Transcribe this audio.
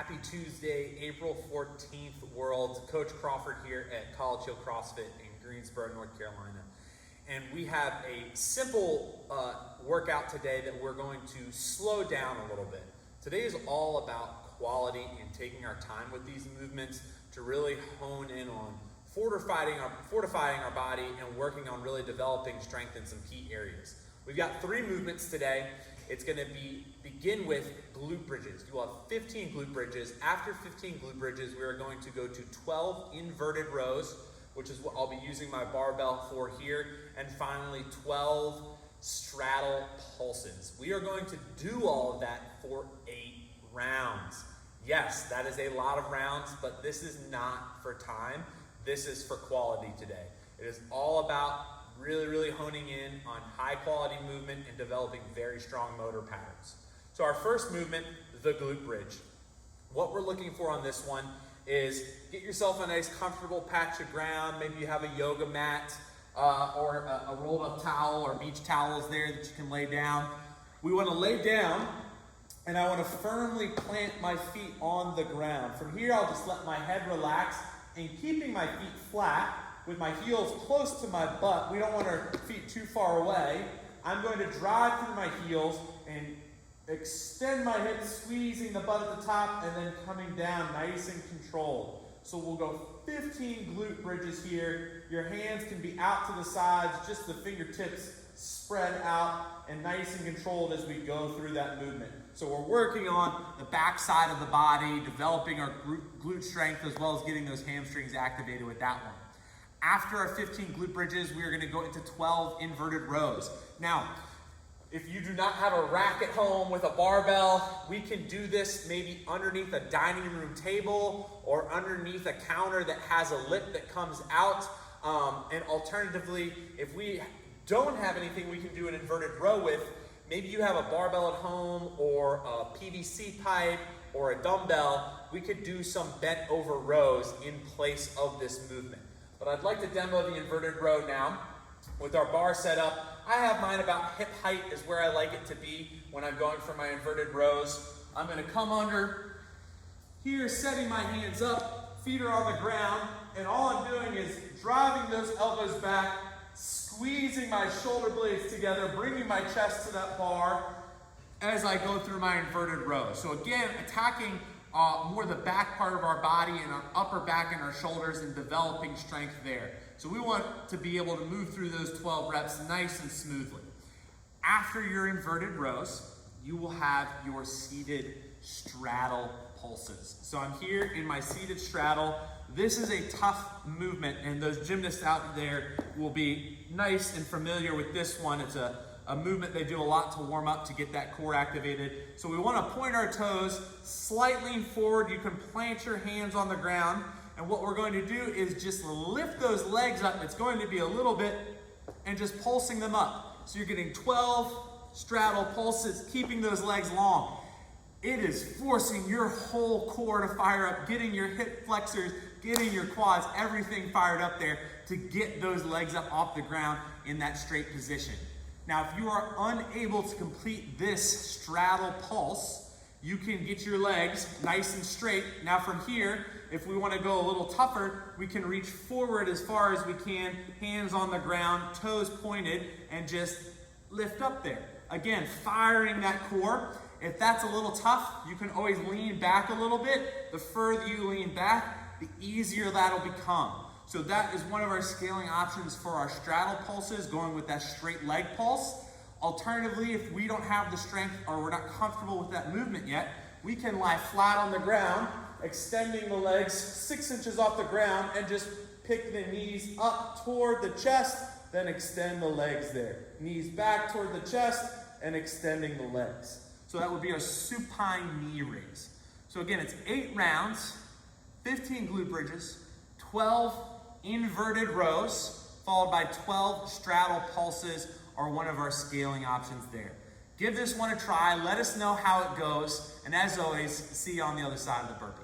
Happy Tuesday, April 14th, world. Coach Crawford here at College Hill CrossFit in Greensboro, North Carolina. And we have a simple workout today that we're going to slow down a little bit. Today is all about quality and taking our time with these movements to really hone in on fortifying our body and working on really developing strength in some key areas. We've got 3 movements today. It's going to begin with glute bridges. You will have 15 glute bridges. After 15 glute bridges, we are going to go to 12 inverted rows, which is what I'll be using my barbell for here. And finally, 12 straddle pulses. We are going to do all of that for 8 rounds. Yes, that is a lot of rounds, but this is not for time. This is for quality today. It is all about really honing in on high quality movement and developing very strong motor patterns. So our first movement, the glute bridge. What we're looking for on this one is get yourself a nice comfortable patch of ground. Maybe you have a yoga mat or a rolled up towel or beach towels there that you can lay down. We want to lay down and I want to firmly plant my feet on the ground. From here, I'll just let my head relax and keeping my feet flat with my heels close to my butt. We don't want our feet too far away. I'm going to drive through my heels and extend my hips, squeezing the butt at the top and then coming down nice and controlled. So we'll go 15 glute bridges here. Your hands can be out to the sides, just the fingertips spread out and nice and controlled as we go through that movement. So we're working on the back side of the body, developing our glute strength as well as getting those hamstrings activated with that one. After our 15 glute bridges, we are going to go into 12 inverted rows. Now, if you do not have a rack at home with a barbell, we can do this maybe underneath a dining room table or underneath a counter that has a lip that comes out. And alternatively, if we don't have anything we can do an inverted row with, maybe you have a barbell at home or a PVC pipe or a dumbbell, we could do some bent over rows in place of this movement. But I'd like to demo the inverted row now. With our bar set up, I have mine about hip height is where I like it to be when I'm going for my inverted rows. I'm going to come under here, setting my hands up, feet are on the ground, and all I'm doing is driving those elbows back, squeezing my shoulder blades together, bringing my chest to that bar as I go through my inverted row. So again, attacking more the back part of our body and our upper back and our shoulders and developing strength there. So we want to be able to move through those 12 reps nice and smoothly. After your inverted rows, you will have your seated straddle pulses. So I'm here in my seated straddle. This is a tough movement and those gymnasts out there will be nice and familiar with this one. It's a movement they do a lot to warm up to get that core activated. So we want to point our toes, slight lean forward. You can plant your hands on the ground. And what we're going to do is just lift those legs up. It's going to be a little bit and just pulsing them up. So you're getting 12 straddle pulses, keeping those legs long. It is forcing your whole core to fire up, getting your hip flexors, getting your quads, everything fired up there to get those legs up off the ground in that straight position. Now, if you are unable to complete this straddle pulse, you can get your legs nice and straight. Now from here, if we want to go a little tougher, we can reach forward as far as we can, hands on the ground, toes pointed, and just lift up there. Again, firing that core. If that's a little tough, you can always lean back a little bit. The further you lean back, the easier that'll become. So that is one of our scaling options for our straddle pulses, going with that straight leg pulse. Alternatively, if we don't have the strength or we're not comfortable with that movement yet, we can lie flat on the ground, extending the legs 6 inches off the ground and just pick the knees up toward the chest, then extend the legs there. Knees back toward the chest and extending the legs. So that would be our supine knee raise. So again, it's 8 rounds, 15 glute bridges, 12 inverted rows, followed by 12 straddle pulses are one of our scaling options there. Give this one a try, let us know how it goes, and as always, see you on the other side of the burpee.